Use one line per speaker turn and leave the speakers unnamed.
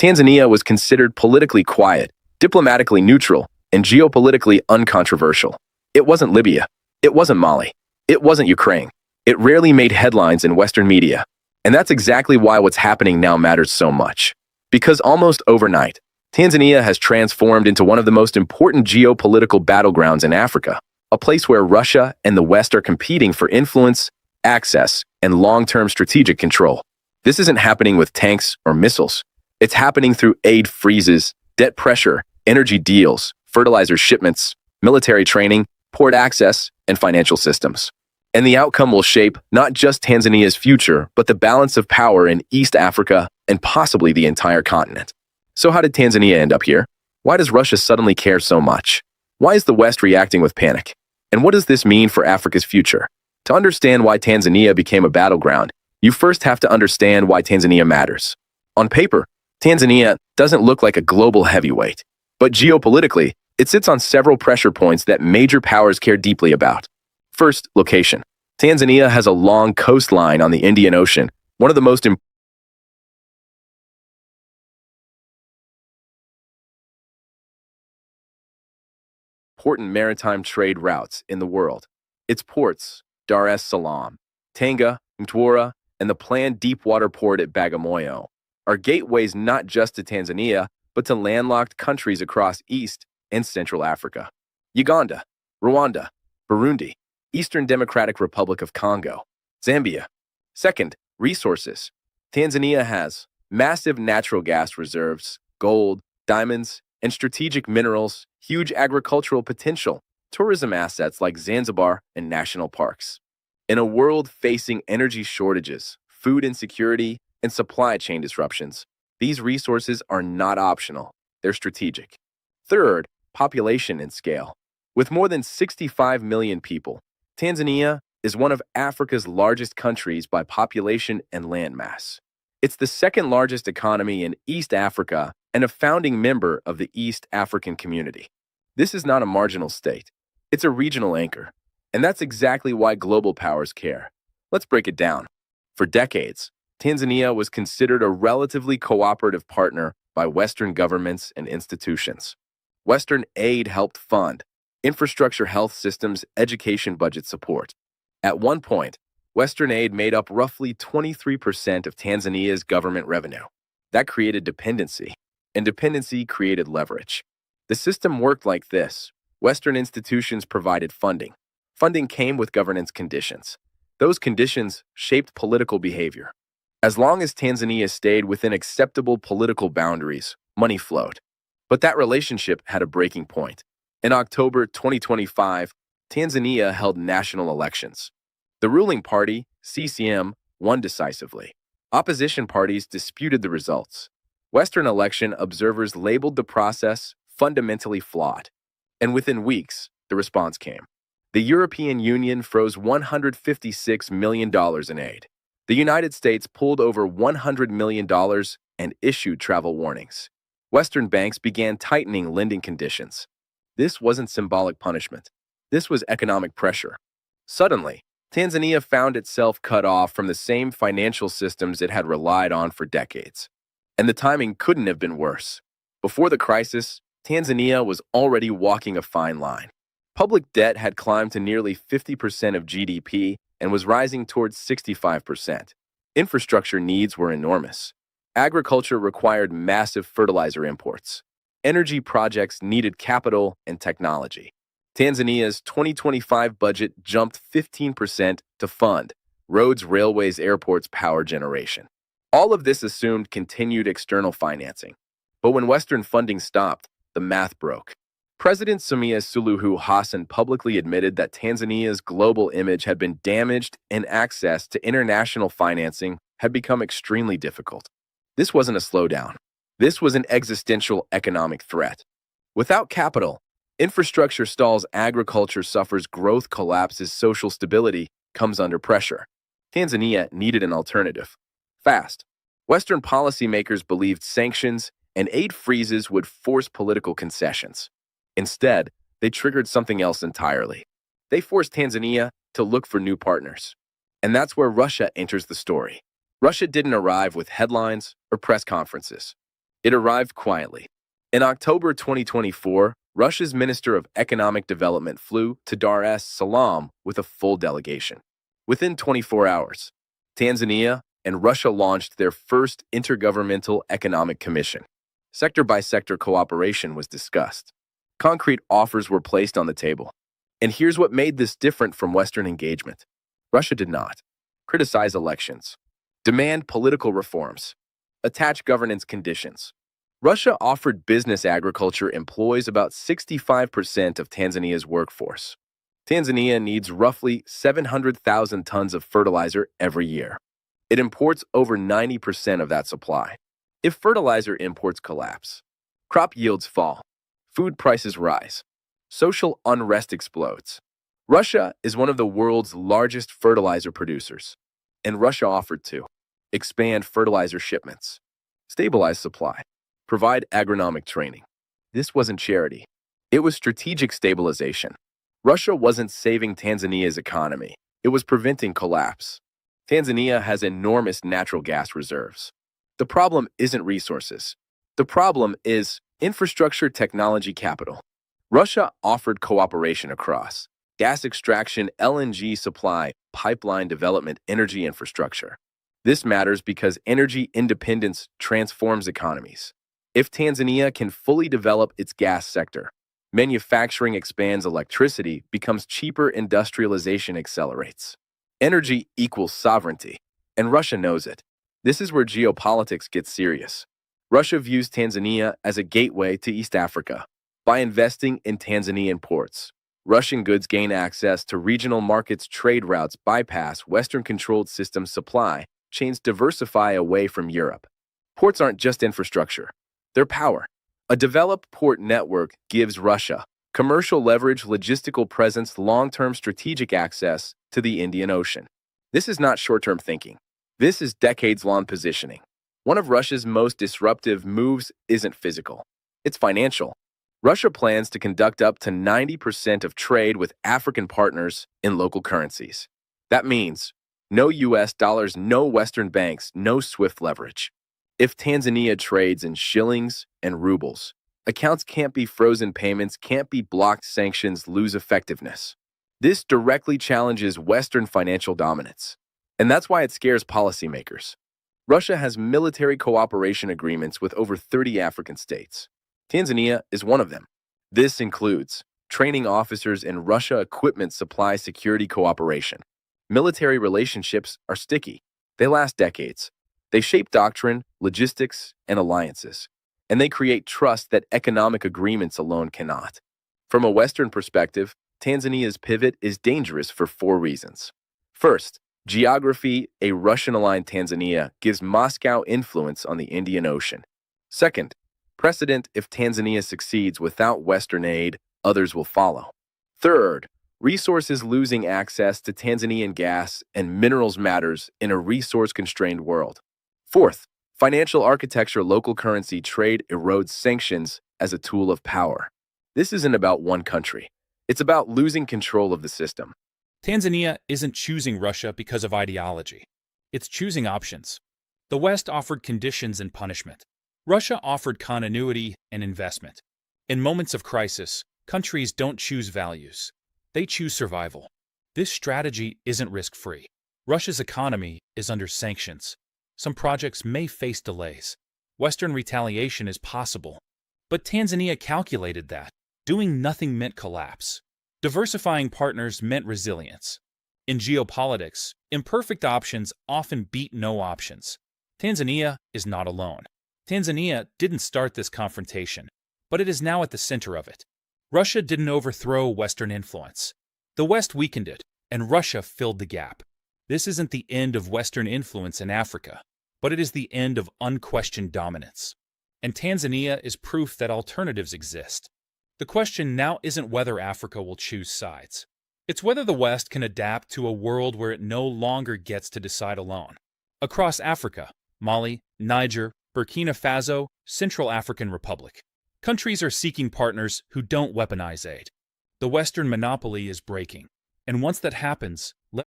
Tanzania was considered politically quiet, diplomatically neutral, and geopolitically uncontroversial. It wasn't Libya. It wasn't Mali. It wasn't Ukraine. It rarely made headlines in Western media. And that's exactly why what's happening now matters so much. Because almost overnight, Tanzania has transformed into one of the most important geopolitical battlegrounds in Africa, a place where Russia and the West are competing for influence, access, and long-term strategic control. This isn't happening with tanks or missiles. It's happening through aid freezes, debt pressure, energy deals, fertilizer shipments, military training, port access, and financial systems. And the outcome will shape not just Tanzania's future, but the balance of power in East Africa and possibly the entire continent. So how did Tanzania end up here? Why does Russia suddenly care so much? Why is the West reacting with panic? And what does this mean for Africa's future? To understand why Tanzania became a battleground, you first have to understand why Tanzania matters. On paper, Tanzania doesn't look like a global heavyweight, but geopolitically, it sits on several pressure points that major powers care deeply about. First, location. Tanzania has a long coastline on the Indian Ocean, one of the most important maritime trade routes in the world. Its ports, Dar es Salaam, Tanga, Mtwara, and the planned deep-water port at Bagamoyo, are gateways not just to Tanzania, but to landlocked countries across East and Central Africa. Uganda, Rwanda, Burundi, Eastern Democratic Republic of Congo, Zambia. Second, resources. Tanzania has massive natural gas reserves, gold, diamonds, and strategic minerals, huge agricultural potential, tourism assets like Zanzibar and national parks. In a world facing energy shortages, food insecurity, and supply chain disruptions, these resources are not optional, they're strategic. Third, population and scale. With more than 65 million people, Tanzania is one of Africa's largest countries by population and landmass. It's the second largest economy in East Africa and a founding member of the East African Community. This is not a marginal state. It's a regional anchor. And that's exactly why global powers care. Let's break it down. For decades, Tanzania was considered a relatively cooperative partner by Western governments and institutions. Western aid helped fund infrastructure, health systems, education budget support. At one point, Western aid made up roughly 23% of Tanzania's government revenue. That created dependency, and dependency created leverage. The system worked like this. Western institutions provided funding. Funding came with governance conditions. Those conditions shaped political behavior. As long as Tanzania stayed within acceptable political boundaries, money flowed. But that relationship had a breaking point. In October 2025, Tanzania held national elections. The ruling party, CCM, won decisively. Opposition parties disputed the results. Western election observers labeled the process fundamentally flawed. And within weeks, the response came. The European Union froze $156 million in aid. The United States pulled over $100 million and issued travel warnings. Western banks began tightening lending conditions. This wasn't symbolic punishment. This was economic pressure. Suddenly, Tanzania found itself cut off from the same financial systems it had relied on for decades. And the timing couldn't have been worse. Before the crisis, Tanzania was already walking a fine line. Public debt had climbed to nearly 50% of GDP and was rising towards 65%. Infrastructure needs were enormous. Agriculture required massive fertilizer imports. Energy projects needed capital and technology. Tanzania's 2025 budget jumped 15% to fund roads, railways, airports, power generation. All of this assumed continued external financing. But when Western funding stopped, the math broke. President Samia Suluhu Hassan publicly admitted that Tanzania's global image had been damaged and access to international financing had become extremely difficult. This wasn't a slowdown. This was an existential economic threat. Without capital, infrastructure stalls, agriculture suffers, growth collapses, social stability comes under pressure. Tanzania needed an alternative. Fast. Western policymakers believed sanctions and aid freezes would force political concessions. Instead, they triggered something else entirely. They forced Tanzania to look for new partners. And that's where Russia enters the story. Russia didn't arrive with headlines or press conferences. It arrived quietly. In October 2024, Russia's Minister of Economic Development flew to Dar es Salaam with a full delegation. Within 24 hours, Tanzania and Russia launched their first intergovernmental economic commission. Sector-by-sector cooperation was discussed. Concrete offers were placed on the table. And here's what made this different from Western engagement. Russia did not criticize elections, demand political reforms, attach governance conditions. Russia offered business agriculture employs about 65% of Tanzania's workforce. Tanzania needs roughly 700,000 tons of fertilizer every year. It imports over 90% of that supply. If fertilizer imports collapse, crop yields fall, food prices rise, social unrest explodes. Russia is one of the world's largest fertilizer producers, and Russia offered to expand fertilizer shipments, stabilize supply, provide agronomic training. This wasn't charity. It was strategic stabilization. Russia wasn't saving Tanzania's economy. It was preventing collapse. Tanzania has enormous natural gas reserves. The problem isn't resources. The problem is infrastructure technology capital. Russia offered cooperation across gas extraction, LNG supply, pipeline development, energy infrastructure. This matters because energy independence transforms economies. If Tanzania can fully develop its gas sector, manufacturing expands, electricity becomes cheaper, industrialization accelerates. Energy equals sovereignty, and Russia knows it. This is where geopolitics gets serious. Russia views Tanzania as a gateway to East Africa. By investing in Tanzanian ports, Russian goods gain access to regional markets, trade routes bypass Western-controlled system supply chains, diversify away from Europe. Ports aren't just infrastructure. They're power. A developed port network gives Russia commercial leverage, logistical presence, long-term strategic access to the Indian Ocean. This is not short-term thinking. This is decades-long positioning. One of Russia's most disruptive moves isn't physical. It's financial. Russia plans to conduct up to 90% of trade with African partners in local currencies. That means no US dollars, no Western banks, no SWIFT leverage. If Tanzania trades in shillings and rubles, accounts can't be frozen, payments can't be blocked, sanctions lose effectiveness. This directly challenges Western financial dominance. And that's why it scares policymakers. Russia has military cooperation agreements with over 30 African states. Tanzania is one of them. This includes training officers in Russia, equipment supply, security cooperation. Military relationships are sticky. They last decades. They shape doctrine, logistics, and alliances. And they create trust that economic agreements alone cannot. From a Western perspective, Tanzania's pivot is dangerous for 4 reasons. First, geography. A Russian-aligned Tanzania gives Moscow influence on the Indian Ocean. Second, precedent. If Tanzania succeeds without Western aid, others will follow. Third, resources. Losing access to Tanzanian gas and minerals matters in a resource-constrained world. Fourth, financial architecture. Local currency trade erodes sanctions as a tool of power. This isn't about one country. It's about losing control of the system.
Tanzania isn't choosing Russia because of ideology. It's choosing options. The West offered conditions and punishment. Russia offered continuity and investment. In moments of crisis, countries don't choose values. They choose survival. This strategy isn't risk-free. Russia's economy is under sanctions. Some projects may face delays. Western retaliation is possible. But Tanzania calculated that. Doing nothing meant collapse. Diversifying partners meant resilience. In geopolitics, imperfect options often beat no options. Tanzania is not alone. Tanzania didn't start this confrontation, but it is now at the center of it. Russia didn't overthrow Western influence. The West weakened it, and Russia filled the gap. This isn't the end of Western influence in Africa, but it is the end of unquestioned dominance. And Tanzania is proof that alternatives exist. The question now isn't whether Africa will choose sides. It's whether the West can adapt to a world where it no longer gets to decide alone. Across Africa, Mali, Niger, Burkina Faso, Central African Republic, countries are seeking partners who don't weaponize aid. The Western monopoly is breaking, and once that happens,